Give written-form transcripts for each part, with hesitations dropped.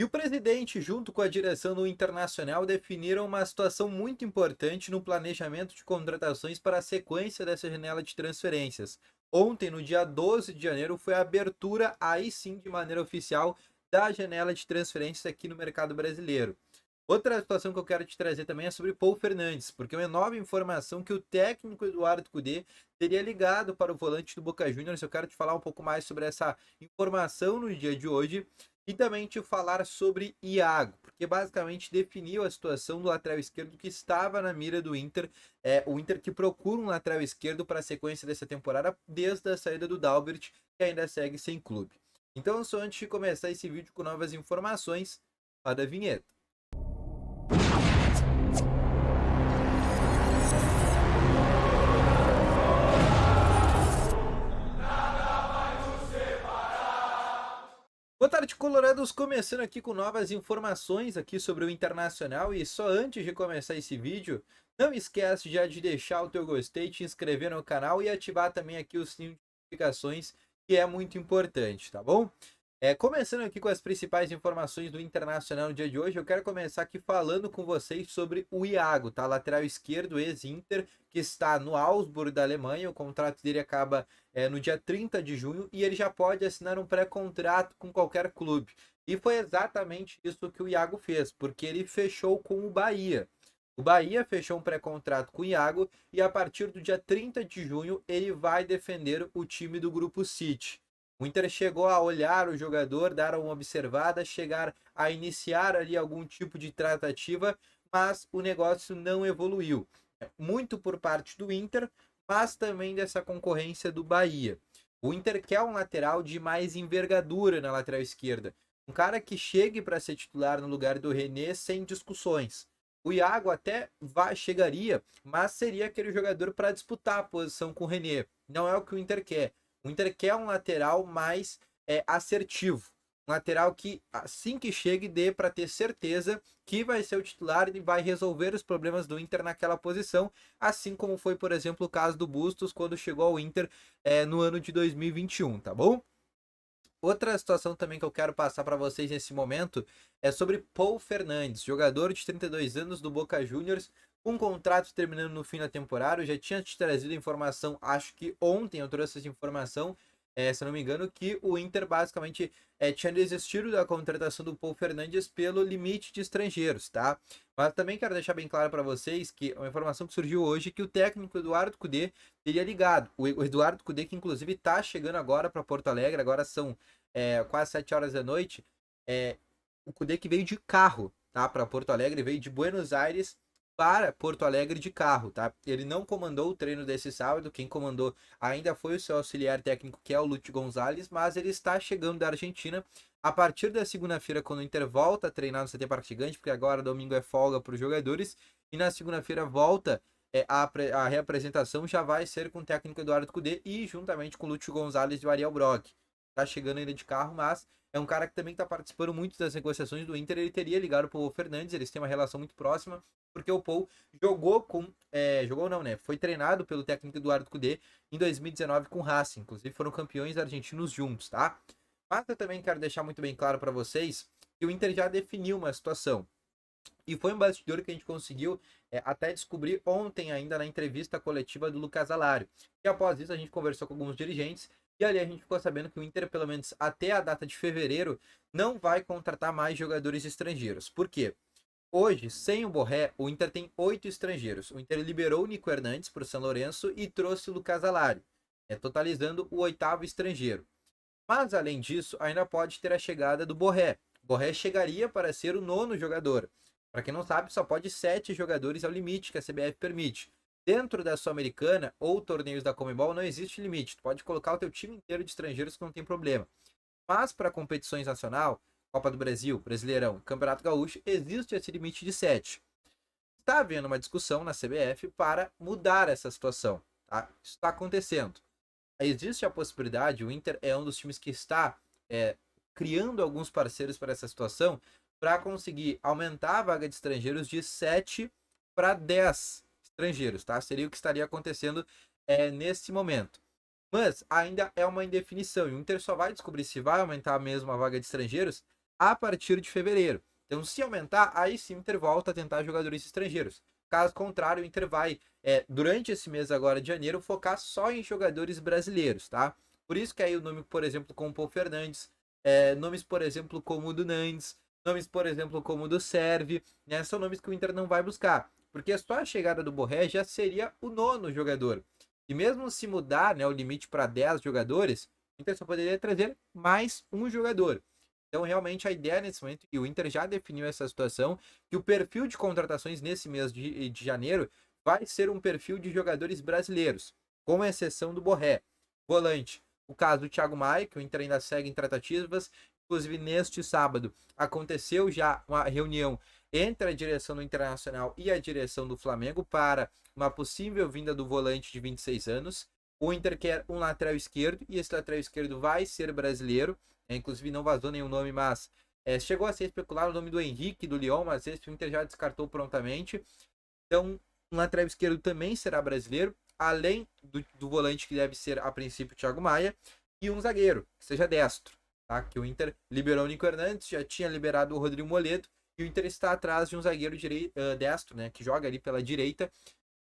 E o presidente, junto com a direção do Internacional, definiram uma situação muito importante no planejamento de contratações para a sequência dessa janela de transferências. Ontem, no dia 12 de janeiro, foi a abertura, aí sim, de maneira oficial, da janela de transferências aqui no mercado brasileiro. Outra situação que eu quero te trazer também é sobre Paul Fernandes, porque é uma nova informação que o técnico Eduardo Cudê teria ligado para o volante do Boca Juniors. Eu quero te falar um pouco mais sobre essa informação no dia de hoje e também te falar sobre Iago, porque basicamente definiu a situação do lateral esquerdo que estava na mira do Inter, o Inter que procura um lateral esquerdo para a sequência dessa temporada desde a saída do Dalbert, que ainda segue sem clube. Então, só antes de começar esse vídeo com novas informações, roda a vinheta. Boa tarde, Colorados, começando aqui com novas informações aqui sobre o Internacional. E só antes de começar esse vídeo, não esquece já de deixar o teu gostei, te inscrever no canal e ativar também aqui o sininho de notificações, que é muito importante, tá bom? Começando aqui com as principais informações do Internacional no dia de hoje, eu quero começar aqui falando com vocês sobre o Iago, tá? Lateral esquerdo, ex-Inter, que está no Augsburg da Alemanha. O contrato dele acaba no dia 30 de junho e ele já pode assinar um pré-contrato com qualquer clube. E foi exatamente isso que o Iago fez, porque ele fechou com o Bahia. O Bahia fechou um pré-contrato com o Iago e a partir do dia 30 de junho ele vai defender o time do Grupo City. O Inter chegou a olhar o jogador, dar uma observada, chegar a iniciar ali algum tipo de tratativa, mas o negócio não evoluiu. Muito por parte do Inter, mas também dessa concorrência do Bahia. O Inter quer um lateral de mais envergadura na lateral esquerda. Um cara que chegue para ser titular no lugar do René sem discussões. O Iago até chegaria, mas seria aquele jogador para disputar a posição com o René. Não é o que o Inter quer. O Inter quer um lateral mais assertivo. Um lateral que, assim que chegue, dê para ter certeza que vai ser o titular e vai resolver os problemas do Inter naquela posição, assim como foi, por exemplo, o caso do Bustos quando chegou ao Inter no ano de 2021, tá bom? Outra situação também que eu quero passar para vocês nesse momento é sobre Paul Fernandes, jogador de 32 anos do Boca Juniors, com um contrato terminando no fim da temporada. Eu já tinha te trazido a informação, acho que ontem eu trouxe essa informação, se eu não me engano, que o Inter basicamente tinha desistido da contratação do Paul Fernandes pelo limite de estrangeiros, tá? Mas também quero deixar bem claro para vocês que uma informação que surgiu hoje é que o técnico Eduardo Cudê teria ligado. O Eduardo Cudê, que inclusive está chegando agora para Porto Alegre, agora são quase 7 horas da noite. O Cudê que veio de carro, tá? Para Porto Alegre, veio de Buenos Aires para Porto Alegre de carro, tá? Ele não comandou o treino desse sábado, quem comandou ainda foi o seu auxiliar técnico, que é o Lúcio Gonzalez, mas ele está chegando da Argentina a partir da segunda-feira, quando o Inter volta a treinar no CT Parque Gigante, porque agora domingo é folga para os jogadores, e na segunda-feira volta a reapresentação já vai ser com o técnico Eduardo Cudê e juntamente com o Lúcio Gonzalez e o Ariel Brock. Tá chegando ainda de carro, mas é um cara que também está participando muito das negociações do Inter. Ele teria ligado pro Fernandes, eles têm uma relação muito próxima, porque o Paul jogou com. Jogou não, né? Foi treinado pelo técnico Eduardo Cudê em 2019 com o Racing. Inclusive foram campeões argentinos juntos, tá? Mas eu também quero deixar muito bem claro para vocês que o Inter já definiu uma situação. E foi um bastidor que a gente conseguiu até descobrir ontem ainda na entrevista coletiva do Lucas Alário. E após isso a gente conversou com alguns dirigentes e ali a gente ficou sabendo que o Inter, pelo menos até a data de fevereiro, não vai contratar mais jogadores estrangeiros. Por quê? Hoje, sem o Borré, o Inter tem 8 estrangeiros. O Inter liberou o Nico Hernandes para o São Lourenço e trouxe o Lucas Alário, totalizando o 8º estrangeiro. Mas, além disso, ainda pode ter a chegada do Borré. Borré chegaria para ser o 9º jogador. Para quem não sabe, só pode 7 jogadores ao limite que a CBF permite. Dentro da Sul-Americana ou torneios da Comebol não existe limite. Tu pode colocar o teu time inteiro de estrangeiros que não tem problema. Mas para competições nacional, Copa do Brasil, Brasileirão, Campeonato Gaúcho, existe esse limite de 7. Está havendo uma discussão na CBF para mudar essa situação. Tá? Isso está acontecendo. Existe a possibilidade, o Inter é um dos times que está criando alguns parceiros para essa situação, para conseguir aumentar a vaga de estrangeiros de 7 para 10 estrangeiros, tá? Seria o que estaria acontecendo nesse momento. Mas ainda é uma indefinição, e o Inter só vai descobrir se vai aumentar mesmo a vaga de estrangeiros a partir de fevereiro. Então, se aumentar, aí sim o Inter volta a tentar jogadores estrangeiros. Caso contrário, o Inter vai, durante esse mês agora de janeiro, focar só em jogadores brasileiros, tá? Por isso que aí o nome, por exemplo, como o Paul Fernandes, nomes, por exemplo, como o do Nandes, nomes, por exemplo, como o do Servi, né? São nomes que o Inter não vai buscar. Porque só a chegada do Borré já seria o nono jogador. E mesmo se mudar, né, o limite para 10 jogadores, o Inter só poderia trazer mais um jogador. Então, realmente, a ideia nesse momento, e o Inter já definiu essa situação, que o perfil de contratações nesse mês de janeiro vai ser um perfil de jogadores brasileiros, com exceção do Borré. Volante, o caso do Thiago Maia, que o Inter ainda segue em tratativas. Inclusive, neste sábado, aconteceu já uma reunião entre a direção do Internacional e a direção do Flamengo para uma possível vinda do volante de 26 anos. O Inter quer um lateral esquerdo, e esse lateral esquerdo vai ser brasileiro. Inclusive não vazou nenhum nome, mas chegou a ser especulado o nome do Henrique, do Lyon, mas esse o Inter já descartou prontamente. Então, um lateral esquerdo também será brasileiro, além do volante que deve ser, a princípio, o Thiago Maia, e um zagueiro, que seja destro. Tá? Que o Inter liberou o Nico Hernandes, já tinha liberado o Rodrigo Moledo, e o Inter está atrás de um zagueiro destro, né, que joga ali pela direita,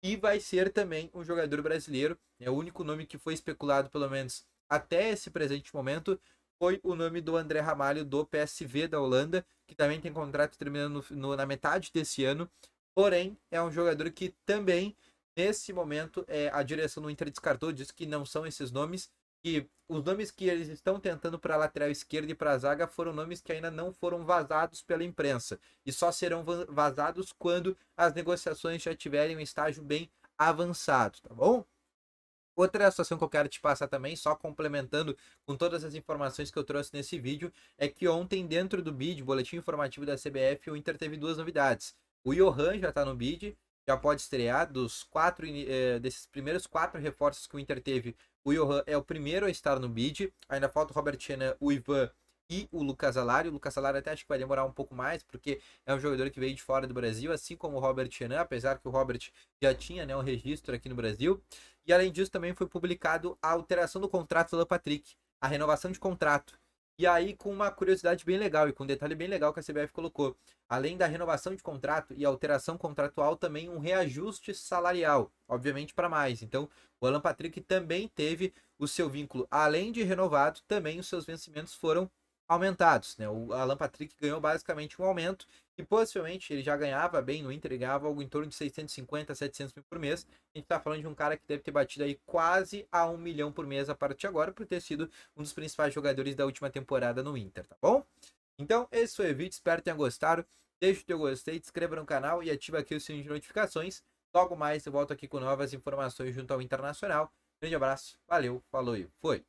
e vai ser também um jogador brasileiro. O único nome que foi especulado, pelo menos até esse presente momento, foi o nome do André Ramalho, do PSV da Holanda, que também tem contrato terminando na metade desse ano. Porém, é um jogador que também, nesse momento, a direção do Inter descartou, disse que não são esses nomes, que os nomes que eles estão tentando para a lateral esquerda e para a zaga foram nomes que ainda não foram vazados pela imprensa, e só serão vazados quando as negociações já tiverem um estágio bem avançado, tá bom? Outra situação que eu quero te passar também, só complementando com todas as informações que eu trouxe nesse vídeo, é que ontem, dentro do BID, boletim informativo da CBF, o Inter teve duas novidades. O Johan já está no BID, já pode estrear. Desses primeiros 4 reforços que o Inter teve, o Johan é o primeiro a estar no BID. Ainda falta o Robert Chenan, o Ivan e o Lucas Alari. O Lucas Alari até acho que vai demorar um pouco mais, porque é um jogador que veio de fora do Brasil, assim como o Robert Chenan, apesar que o Robert já tinha, né, um registro aqui no Brasil. E além disso, também foi publicado a alteração do contrato do Alan Patrick, a renovação de contrato. E aí, com uma curiosidade bem legal e com um detalhe bem legal que a CBF colocou, além da renovação de contrato e alteração contratual, também um reajuste salarial, obviamente para mais. Então, o Alan Patrick também teve o seu vínculo, além de renovado, também os seus vencimentos foram aumentados, né? O Alan Patrick ganhou basicamente um aumento, e possivelmente ele já ganhava bem no Inter, ele ganhava algo em torno de 650, 700 mil por mês. A gente tá falando de um cara que deve ter batido aí quase a 1 milhão por mês a partir de agora, por ter sido um dos principais jogadores da última temporada no Inter, tá bom? Então, esse foi o vídeo, espero que tenham gostado. Deixa o teu gostei, se inscreva no canal e ativa aqui o sininho de notificações. Logo mais eu volto aqui com novas informações junto ao Internacional. Grande abraço, valeu, falou e foi!